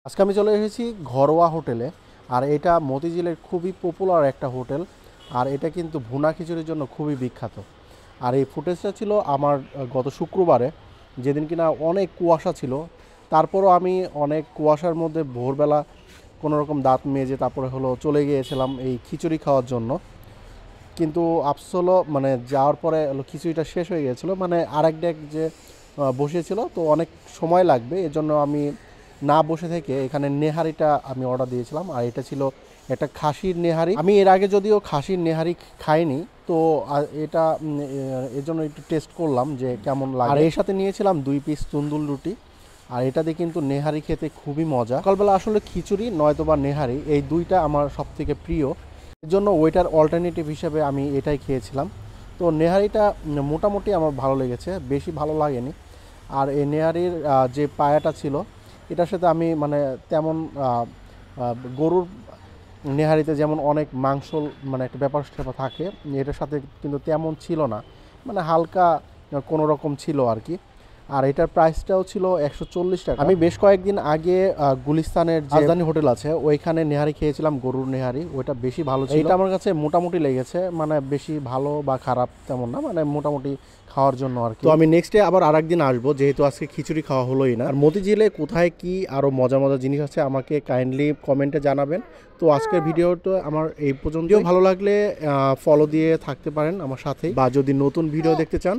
আজকে আমি চলে এসেছি ঘরোয়া হোটেলে। আর এটা মতিঝিলের খুবই পপুলার একটা হোটেল। আর এটা কিন্তু ভুনা খিচুড়ির জন্য খুবই বিখ্যাত। আর এই ফুটেজটা ছিল আমার গত শুক্রবারে, যেদিন কিনা অনেক কুয়াশা ছিল। তারপরও আমি অনেক কুয়াশার মধ্যে ভোরবেলা কোনো রকম দাঁত মেজে তারপরে হলো চলে গিয়েছিলাম এই খিচুড়ি খাওয়ার জন্য। কিন্তু আফসোলো মানে যাওয়ার পরে হলো খিচুড়িটা শেষ হয়ে গিয়েছিলো, মানে আরেক ডেক যে বসিয়েছিল, তো অনেক সময় লাগবে, এজন্য আমি না বসে থেকে এখানে নেহারিটা আমি অর্ডার দিয়েছিলাম। আর এটা ছিল একটা খাসির নেহারি। আমি এর আগে যদিও খাসির নেহারি খাইনি, তো এটা এর জন্য একটু টেস্ট করলাম যে কেমন লাগে। আর এর সাথে নিয়েছিলাম 2 পিস তন্দুর রুটি। আর এটাতে কিন্তু নেহারি খেতে খুবই মজা। সকালবেলা আসলে খিচুড়ি নয়তোবা নেহারি, এই দুইটা আমার সবথেকে প্রিয়। এর জন্য ওইটার অল্টারনেটিভ হিসেবে আমি এটাই খেয়েছিলাম। তো নেহারিটা মোটামুটি আমার ভালো লেগেছে, বেশি ভালো লাগেনি। আর এই নেহারির যে পায়াটা ছিল, এটার সাথে আমি মানে তেমন গরুর নেহারিতে যেমন অনেক মাংস মানে একটা ব্যাপার স্যাপার থাকে, এটার সাথে কিন্তু তেমন ছিল না, মানে হালকা কোনো রকম ছিল আর কি। আর এটার প্রাইসটাও ছিল 140 টাকা। আমি বেশ কয়েকদিন আগে গুলিস্তানের যে রাজধানী হোটেল আছে ওইখানে নেহারি খেয়েছিলাম, গরুর নেহারি, ওইটা বেশি ভালো ছিল। এটা আমার কাছে মোটামুটি লেগেছে, মানে বেশি ভালো বা খারাপ তেমন না, মানে মোটামুটি খাওয়ার জন্য আর কি। তো আমি নেক্সট ডে আবার আরেকদিন আসবো, যেহেতু আজকে খিচুড়ি খাওয়া হলোই না। আর মতিঝিলে কোথায় কি আরও মজার মজার জিনিস আছে আমাকে কাইন্ডলি কমেন্টে জানাবেন। তো আজকের ভিডিওটা আমার এই পর্যন্ত। ভালো লাগলে ফলো দিয়ে থাকতে পারেন আমার সাথে, বা যদি নতুন ভিডিও দেখতে চান